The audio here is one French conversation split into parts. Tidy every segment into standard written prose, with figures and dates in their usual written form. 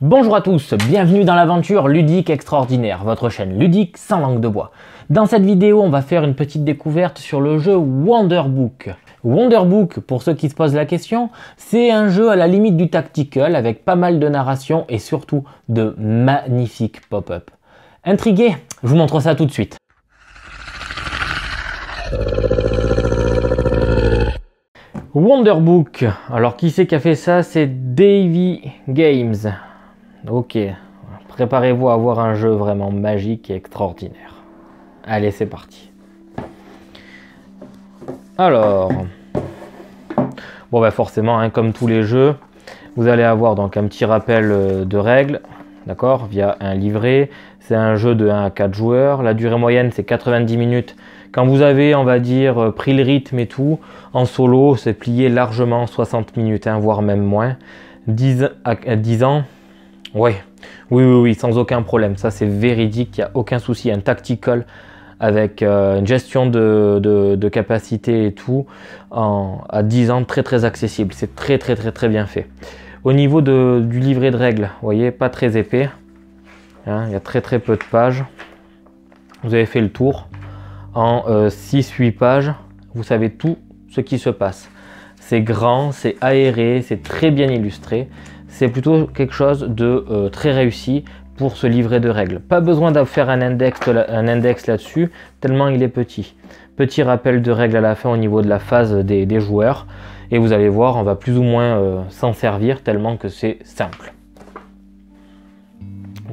Bonjour à tous, bienvenue dans l'aventure ludique extraordinaire, votre chaîne ludique sans langue de bois. Dans cette vidéo, on va faire une petite découverte sur le jeu Wonderbook. Wonderbook, pour ceux qui se posent la question, c'est un jeu à la limite du tactical avec pas mal de narration et surtout de magnifiques pop-up. Intrigué? Je vous montre ça tout de suite. Wonderbook, alors qui c'est qui a fait ça? C'est Davy Games. Ok, préparez-vous à avoir un jeu vraiment magique et extraordinaire. Allez, c'est parti. Alors, bon bah forcément, hein, comme tous les jeux, vous allez avoir donc un petit rappel de règles, d'accord, via un livret. C'est un jeu de 1 à 4 joueurs. La durée moyenne, c'est 90 minutes. Quand vous avez, on va dire, pris le rythme et tout, en solo, c'est plié largement 60 minutes, hein, voire même moins. 10 ans. Oui, sans aucun problème. Ça, c'est véridique, il n'y a aucun souci. Un tactical avec une gestion de capacité et tout, à 10 ans, très accessible. C'est très bien fait. Au niveau du livret de règles, vous voyez, pas très épais. Hein, il y a très peu de pages. Vous avez fait le tour. En 6-8 pages, vous savez tout ce qui se passe. C'est grand, c'est aéré, c'est très bien illustré. C'est plutôt quelque chose de très réussi pour ce livret de règles. Pas besoin de faire un index là-dessus, tellement il est petit. Petit rappel de règles à la fin au niveau de la phase des joueurs. Et vous allez voir, on va plus ou moins s'en servir tellement que c'est simple.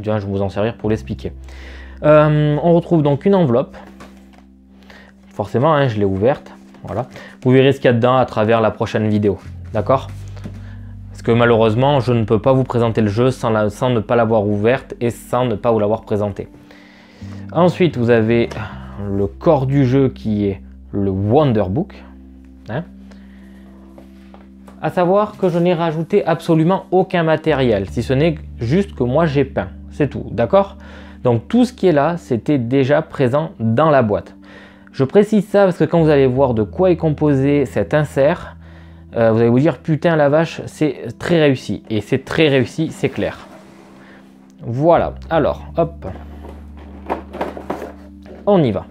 Je vais vous en servir pour l'expliquer. On retrouve donc une enveloppe. Forcément, hein, je l'ai ouverte. Voilà. Vous verrez ce qu'il y a dedans à travers la prochaine vidéo. D'accord ? Parce que malheureusement, je ne peux pas vous présenter le jeu sans ne pas l'avoir ouverte et sans ne pas vous l'avoir présenté. Ensuite, vous avez le corps du jeu qui est le Wonderbook. Hein. À savoir que je n'ai rajouté absolument aucun matériel, si ce n'est juste que moi j'ai peint. C'est tout, d'accord? Donc tout ce qui est là, c'était déjà présent dans la boîte. Je précise ça parce que quand vous allez voir de quoi est composé cet insert, vous allez vous dire putain la vache, c'est très réussi. Et c'est très réussi, c'est clair. Voilà, alors hop, on y va.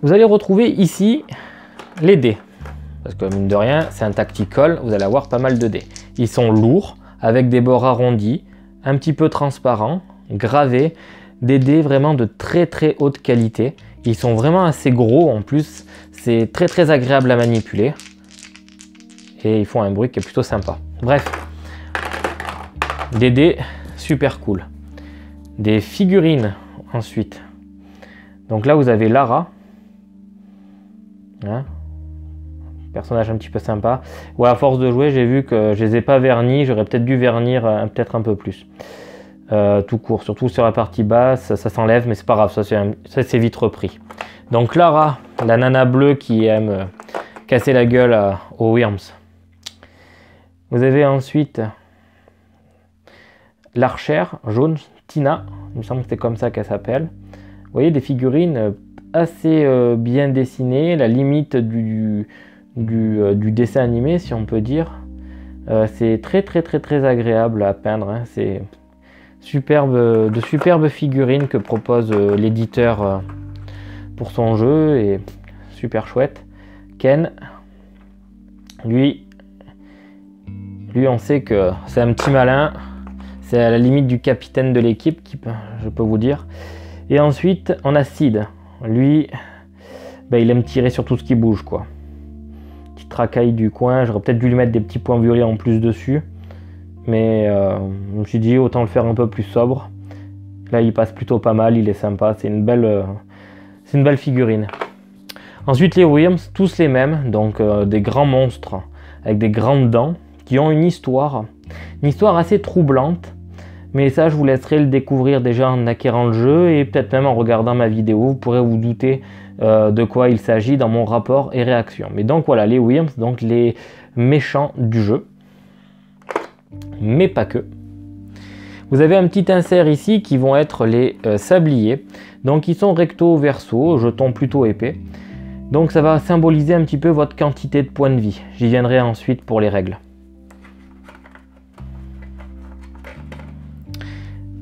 Vous allez retrouver ici les dés. Parce que mine de rien, c'est un tactical, vous allez avoir pas mal de dés. Ils sont lourds, avec des bords arrondis, un petit peu transparents, gravés. Des dés vraiment de très haute qualité. Ils sont vraiment assez gros en plus. C'est très agréable à manipuler. Et ils font un bruit qui est plutôt sympa. Bref. Des dés super cool. Des figurines ensuite. Donc là vous avez Lara. Hein, personnage un petit peu sympa. Ouais, à force de jouer, j'ai vu que je les ai pas vernis. J'aurais peut-être dû vernir peut-être un peu plus. Tout court, surtout sur la partie basse, ça s'enlève, mais c'est pas grave, ça c'est vite repris. Donc Lara, la nana bleue qui aime casser la gueule aux Worms. Vous avez ensuite l'archère jaune, Tina, il me semble que c'est comme ça qu'elle s'appelle. Vous voyez des figurines assez bien dessinées, la limite du dessin animé si on peut dire. C'est très agréable à peindre, hein. C'est de superbes figurines que propose l'éditeur pour son jeu et super chouette. Ken, lui on sait que c'est un petit malin, c'est à la limite du capitaine de l'équipe, je peux vous dire. Et ensuite on a Sid, lui il aime tirer sur tout ce qui bouge quoi. Petite racaille du coin, j'aurais peut-être dû lui mettre des petits points violets en plus dessus. Mais je me suis dit autant le faire un peu plus sobre. Là il passe plutôt pas mal, il est sympa, c'est une belle figurine. Ensuite les Worms, tous les mêmes, donc des grands monstres avec des grandes dents qui ont une histoire assez troublante. Mais ça je vous laisserai le découvrir déjà en acquérant le jeu et peut-être même en regardant ma vidéo. Vous pourrez vous douter de quoi il s'agit dans mon rapport et réaction. Mais donc voilà les Worms, donc les méchants du jeu. Mais pas que. Vous avez un petit insert ici qui vont être les sabliers. Donc ils sont recto verso, jetons plutôt épais. Donc ça va symboliser un petit peu votre quantité de points de vie. J'y viendrai ensuite pour les règles.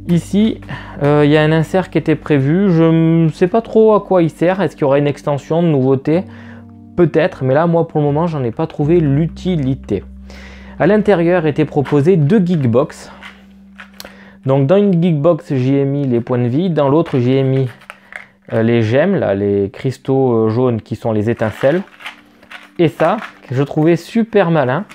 Ici, il y a un insert qui était prévu. Je ne sais pas trop à quoi il sert. Est-ce qu'il y aura une extension de nouveauté? Peut-être, mais là, moi, pour le moment, j'en ai pas trouvé l'utilité. À l'intérieur étaient proposés 2 Geekbox. Donc, dans une Geekbox, j'y ai mis les points de vie. Dans l'autre, j'y ai mis les gemmes, là, les cristaux jaunes qui sont les étincelles. Et ça, que je trouvais super malin,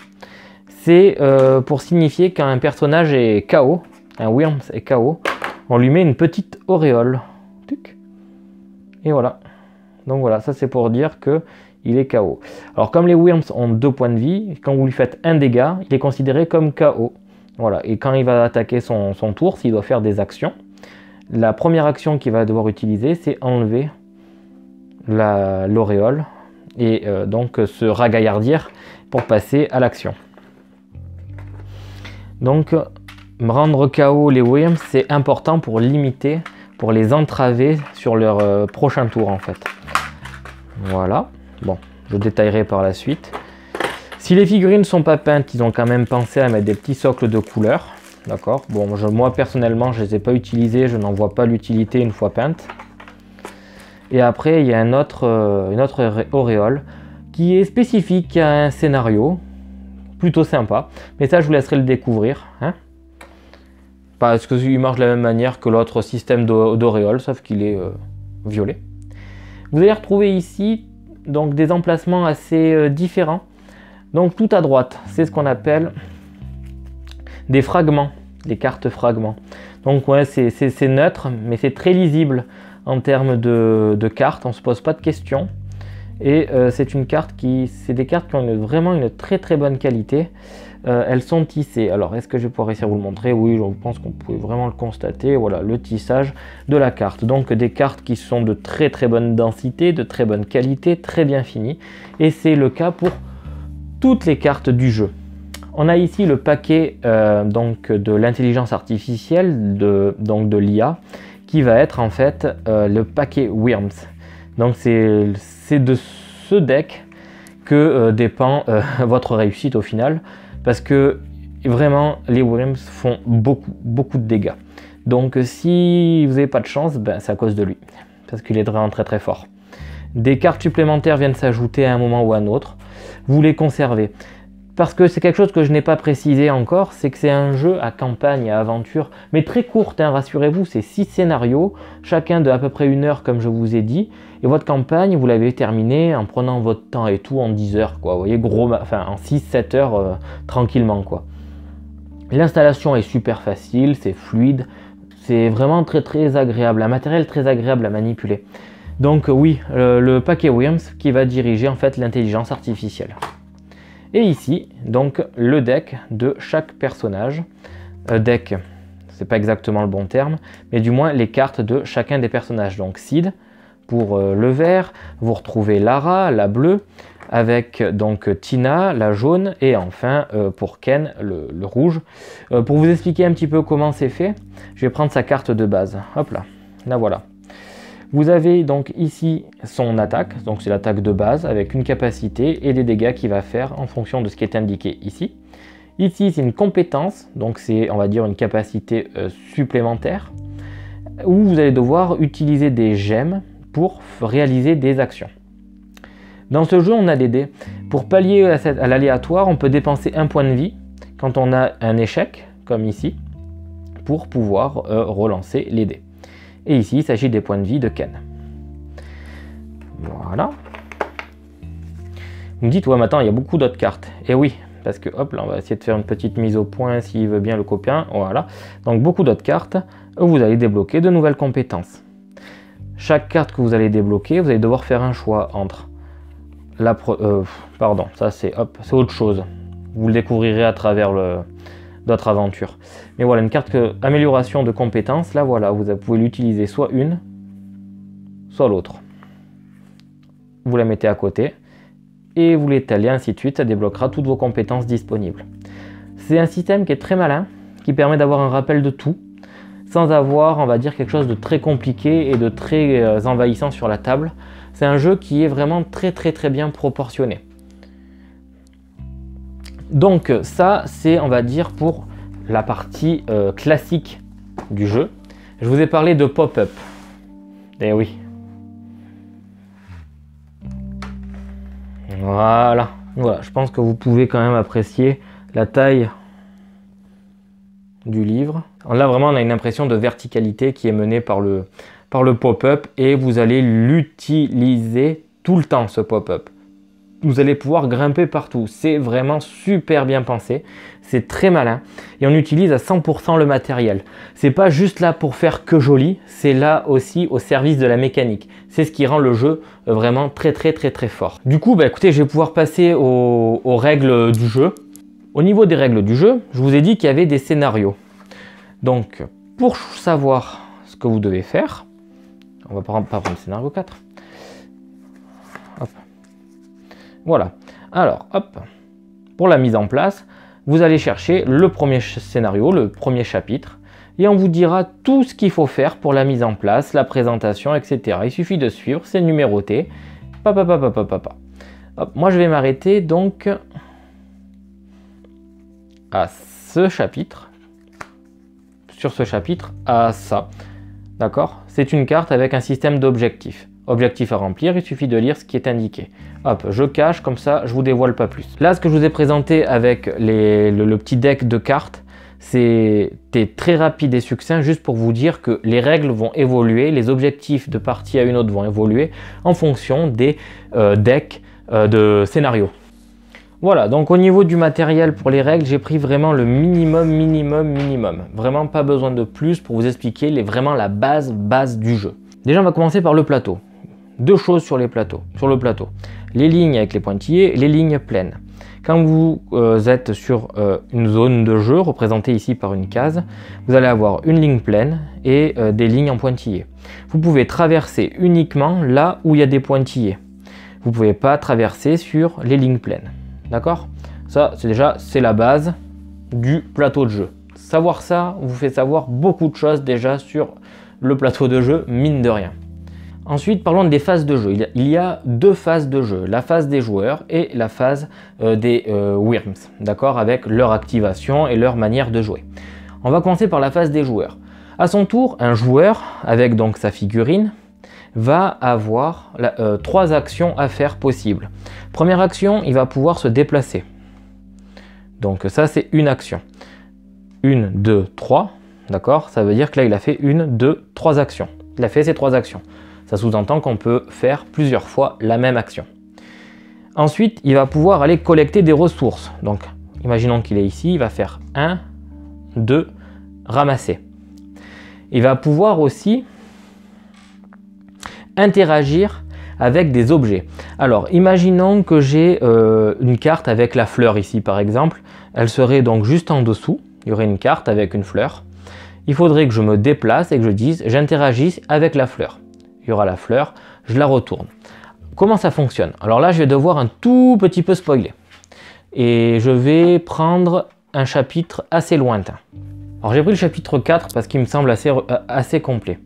c'est pour signifier quand un personnage est KO, un Wyrms est KO, on lui met une petite auréole. Et voilà. Donc voilà, ça c'est pour dire que il est KO. Alors comme les Wyrms ont 2 points de vie, quand vous lui faites un dégât, il est considéré comme KO. Voilà. Et quand il va attaquer son tour, s'il doit faire des actions, la première action qu'il va devoir utiliser, c'est enlever l'auréole et donc se ragaillardir pour passer à l'action. Donc rendre KO les Wyrms, c'est important pour limiter, pour les entraver sur leur prochain tour en fait. Voilà. Bon, je détaillerai par la suite. Si les figurines ne sont pas peintes, ils ont quand même pensé à mettre des petits socles de couleur. D'accord. Bon, moi personnellement, je ne les ai pas utilisés, je n'en vois pas l'utilité une fois peintes. Et après, il y a une autre auréole qui est spécifique à un scénario, plutôt sympa. Mais ça, je vous laisserai le découvrir. Hein, parce qu'il marche de la même manière que l'autre système d'auréole, sauf qu'il est violet. Vous allez retrouver ici donc des emplacements assez différents. Donc tout à droite, c'est ce qu'on appelle des fragments, des cartes fragments. Donc ouais, c'est neutre, mais c'est très lisible en termes de cartes, on ne se pose pas de questions. Et c'est des cartes qui ont vraiment une très très bonne qualité. Elles sont tissées. Alors est-ce que je vais pouvoir réussir à vous le montrer? Oui, je pense qu'on peut vraiment le constater. Voilà le tissage de la carte. Donc des cartes qui sont de très très bonne densité, de très bonne qualité, très bien finies. Et c'est le cas pour toutes les cartes du jeu. On a ici le paquet donc de l'intelligence artificielle, donc de l'IA, qui va être en fait le paquet Wyrms. Donc c'est de ce deck que dépend votre réussite au final, parce que vraiment les Wyrms font beaucoup de dégâts. Donc si vous n'avez pas de chance, ben, c'est à cause de lui, parce qu'il est vraiment très très fort. Des cartes supplémentaires viennent s'ajouter à un moment ou à un autre. Vous les conservez. Parce que c'est quelque chose que je n'ai pas précisé encore, c'est que c'est un jeu à campagne, à aventure, mais très courte, hein, rassurez-vous, c'est 6 scénarios, chacun de à peu près 1 heure comme je vous ai dit, et votre campagne, vous l'avez terminée en prenant votre temps et tout en 10 heures, quoi, vous voyez, enfin en 6-7 heures tranquillement, quoi. L'installation est super facile, c'est fluide, c'est vraiment très très agréable, un matériel très agréable à manipuler. Donc oui, le paquet Wyrms qui va diriger en fait l'intelligence artificielle. Et ici, donc le deck de chaque personnage. Deck, c'est pas exactement le bon terme, mais du moins les cartes de chacun des personnages. Donc Sid pour le vert, vous retrouvez Lara, la bleue, avec donc Tina, la jaune, et enfin pour Ken, le rouge. Pour vous expliquer un petit peu comment c'est fait, je vais prendre sa carte de base. Hop là, la voilà. Vous avez donc ici son attaque, donc c'est l'attaque de base avec une capacité et des dégâts qu'il va faire en fonction de ce qui est indiqué ici. Ici c'est une compétence, donc c'est on va dire une capacité supplémentaire où vous allez devoir utiliser des gemmes pour réaliser des actions. Dans ce jeu on a des dés. Pour pallier à l'aléatoire on peut dépenser un point de vie quand on a un échec comme ici pour pouvoir relancer les dés. Et ici, il s'agit des points de vie de Ken. Voilà. Vous me dites, ouais, mais attends, il y a beaucoup d'autres cartes. Et oui, parce que, hop, là, on va essayer de faire une petite mise au point s'il veut bien le copain. Voilà. Donc, beaucoup d'autres cartes où vous allez débloquer de nouvelles compétences. Chaque carte que vous allez débloquer, vous allez devoir faire un choix entre pardon, ça c'est autre chose. Vous le découvrirez à travers d'autres aventures. Mais voilà, une carte amélioration de compétences, là voilà, vous pouvez l'utiliser soit une, soit l'autre. Vous la mettez à côté et vous l'étalez, ainsi de suite, ça débloquera toutes vos compétences disponibles. C'est un système qui est très malin, qui permet d'avoir un rappel de tout, sans avoir, on va dire, quelque chose de très compliqué et de très envahissant sur la table. C'est un jeu qui est vraiment très bien proportionné. Donc ça, c'est, on va dire, pour la partie classique du jeu, je vous ai parlé de pop-up. Eh oui. Voilà. Voilà, je pense que vous pouvez quand même apprécier la taille du livre. Là, vraiment, on a une impression de verticalité qui est menée par le pop-up et vous allez l'utiliser tout le temps, ce pop-up. Vous allez pouvoir grimper partout. C'est vraiment super bien pensé. C'est très malin. Et on utilise à 100% le matériel. C'est pas juste là pour faire que joli. C'est là aussi au service de la mécanique. C'est ce qui rend le jeu vraiment très fort. Du coup, bah, écoutez, je vais pouvoir passer aux règles du jeu. Au niveau des règles du jeu, je vous ai dit qu'il y avait des scénarios. Donc, pour savoir ce que vous devez faire, on va pas prendre le scénario 4. Hop. Voilà. Alors, hop, pour la mise en place, vous allez chercher le premier scénario, le premier chapitre, et on vous dira tout ce qu'il faut faire pour la mise en place, la présentation, etc. Il suffit de suivre, c'est numéroté. Hop, moi, je vais m'arrêter donc à ce chapitre, sur ce chapitre, à ça. D'accord? C'est une carte avec un système d'objectifs. Objectif à remplir, il suffit de lire ce qui est indiqué. Hop, je cache, comme ça, je vous dévoile pas plus. Là, ce que je vous ai présenté avec le petit deck de cartes, c'était très rapide et succinct, juste pour vous dire que les règles vont évoluer, les objectifs de partie à une autre vont évoluer en fonction des decks de scénarios. Voilà, donc au niveau du matériel pour les règles, j'ai pris vraiment le minimum. Vraiment pas besoin de plus pour vous expliquer vraiment la base du jeu. Déjà, on va commencer par le plateau. Deux choses sur le plateau. Les lignes avec les pointillés, les lignes pleines. Quand vous êtes sur une zone de jeu, représentée ici par une case, vous allez avoir une ligne pleine et des lignes en pointillés. Vous pouvez traverser uniquement là où il y a des pointillés. Vous ne pouvez pas traverser sur les lignes pleines. D'accord? Ça, c'est la base du plateau de jeu. Savoir ça vous fait savoir beaucoup de choses déjà sur le plateau de jeu, mine de rien. Ensuite, parlons des phases de jeu. Il y a deux phases de jeu, la phase des joueurs et la phase des Wyrms, d'accord, avec leur activation et leur manière de jouer. On va commencer par la phase des joueurs. À son tour, un joueur, avec donc sa figurine, va avoir trois actions à faire possibles. Première action, il va pouvoir se déplacer. Donc ça, c'est une action. 1, 2, 3, d'accord? Ça veut dire que là, il a fait 1, 2, 3 actions. Il a fait ces 3 actions. Ça sous-entend qu'on peut faire plusieurs fois la même action. Ensuite, il va pouvoir aller collecter des ressources. Donc, imaginons qu'il est ici, il va faire 1, 2, ramasser. Il va pouvoir aussi interagir avec des objets. Alors, imaginons que j'ai une carte avec la fleur ici, par exemple. Elle serait donc juste en dessous. Il y aurait une carte avec une fleur. Il faudrait que je me déplace et que je dise j'interagisse avec la fleur. Il y aura la fleur, je la retourne. Comment ça fonctionne? Alors là, je vais devoir un tout petit peu spoiler. Et je vais prendre un chapitre assez lointain. Alors j'ai pris le chapitre 4 parce qu'il me semble assez complet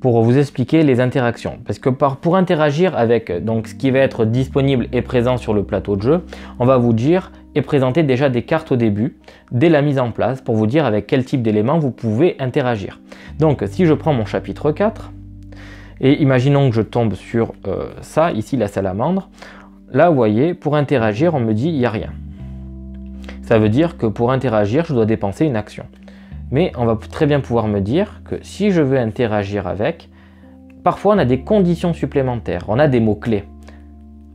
pour vous expliquer les interactions. Parce que pour interagir avec donc, ce qui va être disponible et présent sur le plateau de jeu, on va vous dire et présenter déjà des cartes au début, dès la mise en place, pour vous dire avec quel type d'éléments vous pouvez interagir. Donc si je prends mon chapitre 4, et imaginons que je tombe sur ça, ici la salamandre, là vous voyez, pour interagir, on me dit il n'y a rien. Ça veut dire que pour interagir, je dois dépenser une action. Mais on va très bien pouvoir me dire que si je veux interagir avec, parfois on a des conditions supplémentaires, on a des mots-clés.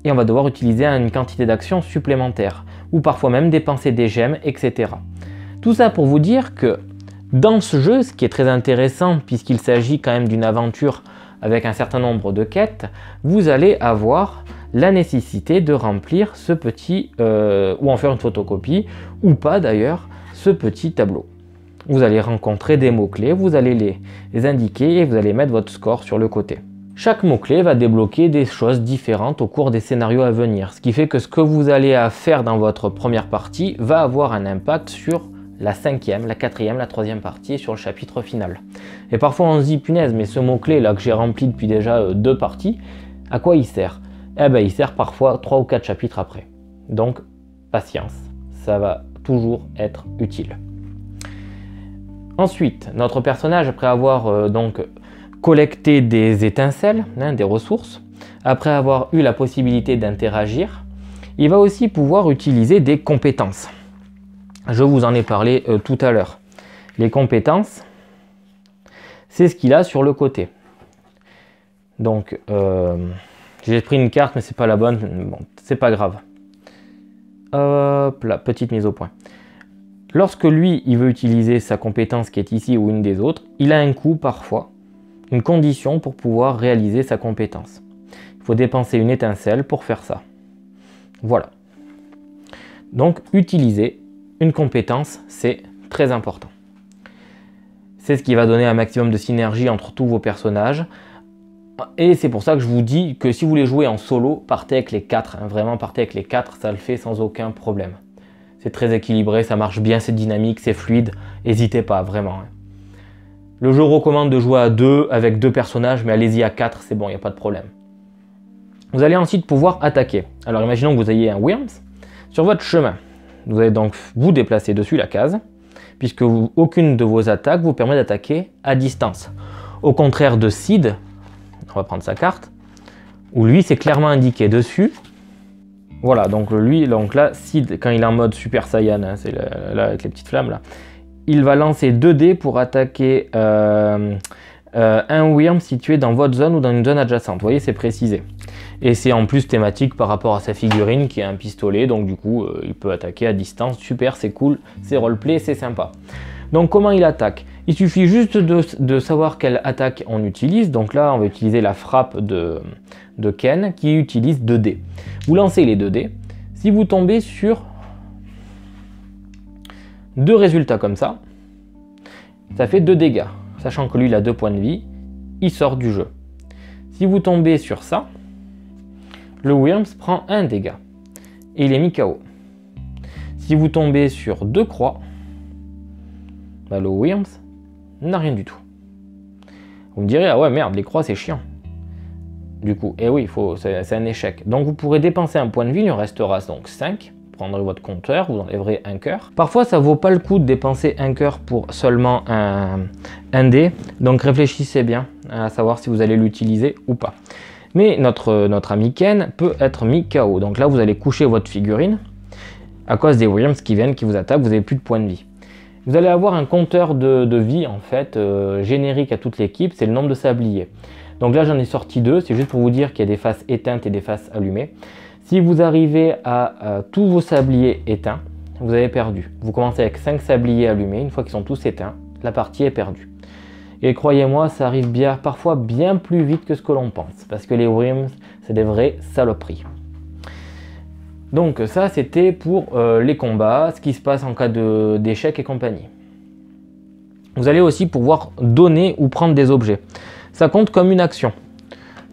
Et on va devoir utiliser une quantité d'actions supplémentaires, ou parfois même dépenser des gemmes, etc. Tout ça pour vous dire que dans ce jeu, ce qui est très intéressant, puisqu'il s'agit quand même d'une aventure avec un certain nombre de quêtes, vous allez avoir la nécessité de remplir ce petit, ou en faire une photocopie, ou pas d'ailleurs, ce petit tableau. Vous allez rencontrer des mots-clés, vous allez les indiquer et vous allez mettre votre score sur le côté. Chaque mot-clé va débloquer des choses différentes au cours des scénarios à venir, ce qui fait que ce que vous allez faire dans votre première partie va avoir un impact sur la 5e, la 4e, la 3e partie et sur le chapitre final. Et parfois on se dit, punaise, mais ce mot-clé là que j'ai rempli depuis déjà 2 parties, à quoi il sert? Eh ben il sert parfois 3 ou 4 chapitres après. Donc, patience, ça va toujours être utile. Ensuite, notre personnage, après avoir donc collecté des étincelles, hein, des ressources, après avoir eu la possibilité d'interagir, il va aussi pouvoir utiliser des compétences. Je vous en ai parlé tout à l'heure. Les compétences, c'est ce qu'il a sur le côté. Donc, j'ai pris une carte, mais c'est pas la bonne. Bon, c'est pas grave. Hop là, petite mise au point. Lorsque lui, il veut utiliser sa compétence qui est ici ou une des autres, il a un coût parfois, une condition pour pouvoir réaliser sa compétence. Il faut dépenser une étincelle pour faire ça. Voilà. Donc, utiliser une compétence, c'est très important. C'est ce qui va donner un maximum de synergie entre tous vos personnages. Et c'est pour ça que je vous dis que si vous voulez jouer en solo, partez avec les 4. Hein, vraiment, partez avec les 4, ça le fait sans aucun problème. C'est très équilibré, ça marche bien, c'est dynamique, c'est fluide. N'hésitez pas, vraiment. Hein. Le jeu recommande de jouer à 2 avec 2 personnages, mais allez-y à 4, c'est bon, il n'y a pas de problème. Vous allez ensuite pouvoir attaquer. Alors imaginons que vous ayez un Wyrms sur votre chemin. Vous allez donc vous déplacer dessus la case, puisque aucune de vos attaques vous permet d'attaquer à distance. Au contraire de Sid, on va prendre sa carte, où lui c'est clairement indiqué dessus. Voilà, donc lui, donc là, Sid, quand il est en mode Super Saiyan, hein, c'est là avec les petites flammes là, il va lancer 2 dés pour attaquer un Wyrm situé dans votre zone ou dans une zone adjacente. Vous voyez, c'est précisé. Et c'est en plus thématique par rapport à sa figurine qui est un pistolet, donc du coup, il peut attaquer à distance. Super, c'est cool, c'est roleplay, c'est sympa. Donc comment il attaque? Il suffit juste de savoir quelle attaque on utilise. Donc là, on va utiliser la frappe de Ken qui utilise 2 dés. Vous lancez les 2 dés. Si vous tombez sur 2 résultats comme ça fait 2 dégâts. Sachant que lui, il a 2 points de vie, il sort du jeu. Si vous tombez sur ça, le Wyrms prend 1 dégât et il est mis KO. Si vous tombez sur 2 croix, bah, le Wyrms n'a rien du tout. Vous me direz, ah ouais, merde, les croix, c'est chiant. Du coup, et oui, c'est un échec. Donc vous pourrez dépenser un point de vie, il en restera donc 5. Vous prendrez votre compteur, vous enlèverez un cœur. Parfois, ça vaut pas le coup de dépenser un cœur pour seulement un dé. Donc réfléchissez bien à savoir si vous allez l'utiliser ou pas. Mais notre ami Ken peut être mis KO. Donc là, vous allez coucher votre figurine. À cause des Wyrms qui viennent, qui vous attaquent, vous n'avez plus de points de vie. Vous allez avoir un compteur de vie, en fait, générique à toute l'équipe. C'est le nombre de sabliers. Donc là, j'en ai sorti 2. C'est juste pour vous dire qu'il y a des faces éteintes et des faces allumées. Si vous arrivez à tous vos sabliers éteints, vous avez perdu. Vous commencez avec 5 sabliers allumés. Une fois qu'ils sont tous éteints, la partie est perdue. Et croyez-moi, ça arrive parfois bien plus vite que ce que l'on pense. Parce que les Wyrms, c'est des vraies saloperies. Donc ça, c'était pour les combats, ce qui se passe en cas d'échec et compagnie. Vous allez aussi pouvoir donner ou prendre des objets. Ça compte comme une action.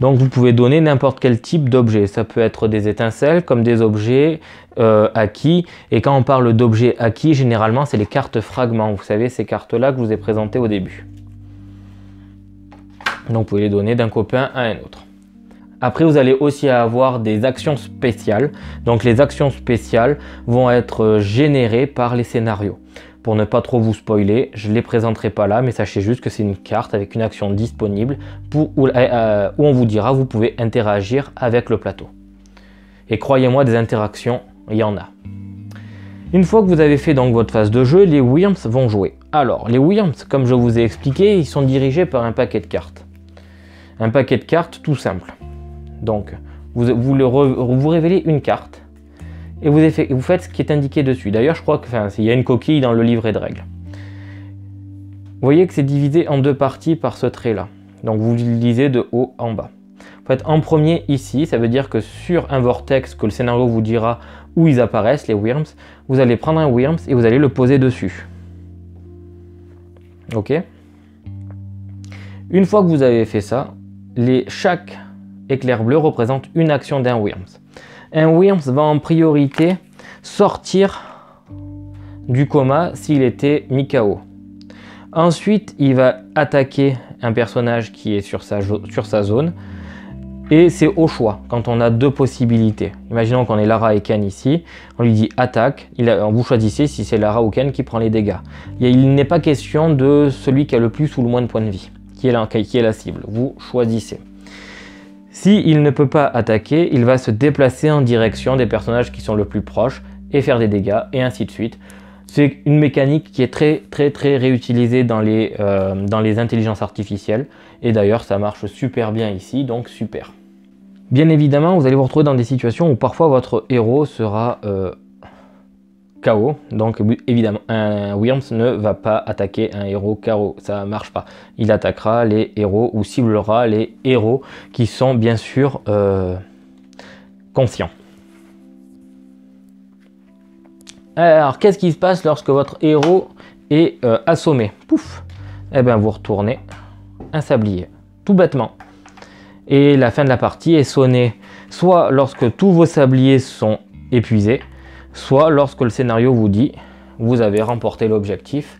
Donc vous pouvez donner n'importe quel type d'objet. Ça peut être des étincelles comme des objets acquis. Et quand on parle d'objets acquis, généralement c'est les cartes fragments. Vous savez, ces cartes-là que je vous ai présentées au début. Donc vous pouvez les donner d'un copain à un autre. Après, vous allez aussi avoir des actions spéciales. Donc les actions spéciales vont être générées par les scénarios. Pour ne pas trop vous spoiler, je ne les présenterai pas là, mais sachez juste que c'est une carte avec une action disponible où on vous dira vous pouvez interagir avec le plateau. Et croyez-moi, des interactions, il y en a. Une fois que vous avez fait donc votre phase de jeu, les Wyrms vont jouer. Alors, les Wyrms, comme je vous ai expliqué, ils sont dirigés par un paquet de cartes. Un paquet de cartes tout simple. Donc, vous révélez une carte. Et vous faites ce qui est indiqué dessus. D'ailleurs, je crois qu'il y a une coquille dans le livret de règles. Vous voyez que c'est divisé en 2 parties par ce trait-là. Donc vous le lisez de haut en bas. Vous faites en premier ici, ça veut dire que sur un vortex que le scénario vous dira où ils apparaissent, les Wyrms, vous allez prendre un Wyrms et vous allez le poser dessus. Ok? Une fois que vous avez fait ça, chaque éclair bleu représente une action d'un Wyrms. Un Wyrms va en priorité sortir du coma s'il était mis KO. Ensuite, il va attaquer un personnage qui est sur sa zone. Et c'est au choix, quand on a deux possibilités. Imaginons qu'on est Lara et Ken ici, on lui dit attaque, vous choisissez si c'est Lara ou Ken qui prend les dégâts. Il n'est pas question de celui qui a le plus ou le moins de points de vie, qui est la cible, vous choisissez. S'il ne peut pas attaquer, il va se déplacer en direction des personnages qui sont le plus proches et faire des dégâts, et ainsi de suite. C'est une mécanique qui est très réutilisée dans les intelligences artificielles. Et d'ailleurs, ça marche super bien ici, donc super. Bien évidemment, vous allez vous retrouver dans des situations où parfois votre héros sera KO. Donc évidemment, un Wyrms ne va pas attaquer un héros KO, ça ne marche pas. Il attaquera les héros ou ciblera les héros qui sont bien sûr conscients. Alors, qu'est-ce qui se passe lorsque votre héros est assommé? Pouf! Eh bien, vous retournez un sablier, tout bêtement. Et la fin de la partie est sonnée soit lorsque tous vos sabliers sont épuisés, soit lorsque le scénario vous dit vous avez remporté l'objectif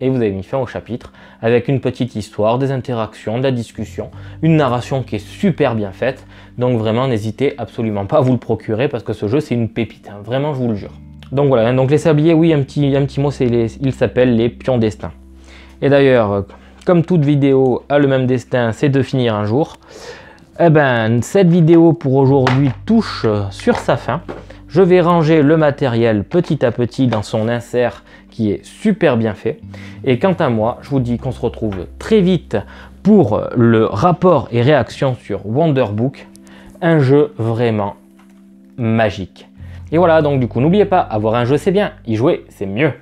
et vous avez mis fin au chapitre avec une petite histoire, des interactions, de la discussion, une narration qui est super bien faite. Donc vraiment, n'hésitez absolument pas à vous le procurer parce que ce jeu, c'est une pépite, hein. Vraiment, je vous le jure. Donc voilà, donc les sabliers, oui, un petit mot, ils s'appellent les pions destins. Et d'ailleurs, comme toute vidéo a le même destin, c'est de finir un jour. Eh ben, cette vidéo pour aujourd'hui touche sur sa fin. Je vais ranger le matériel petit à petit dans son insert qui est super bien fait. Et quant à moi, je vous dis qu'on se retrouve très vite pour le rapport et réaction sur Wonderbook, un jeu vraiment magique. Et voilà, donc du coup, n'oubliez pas, avoir un jeu c'est bien, y jouer c'est mieux.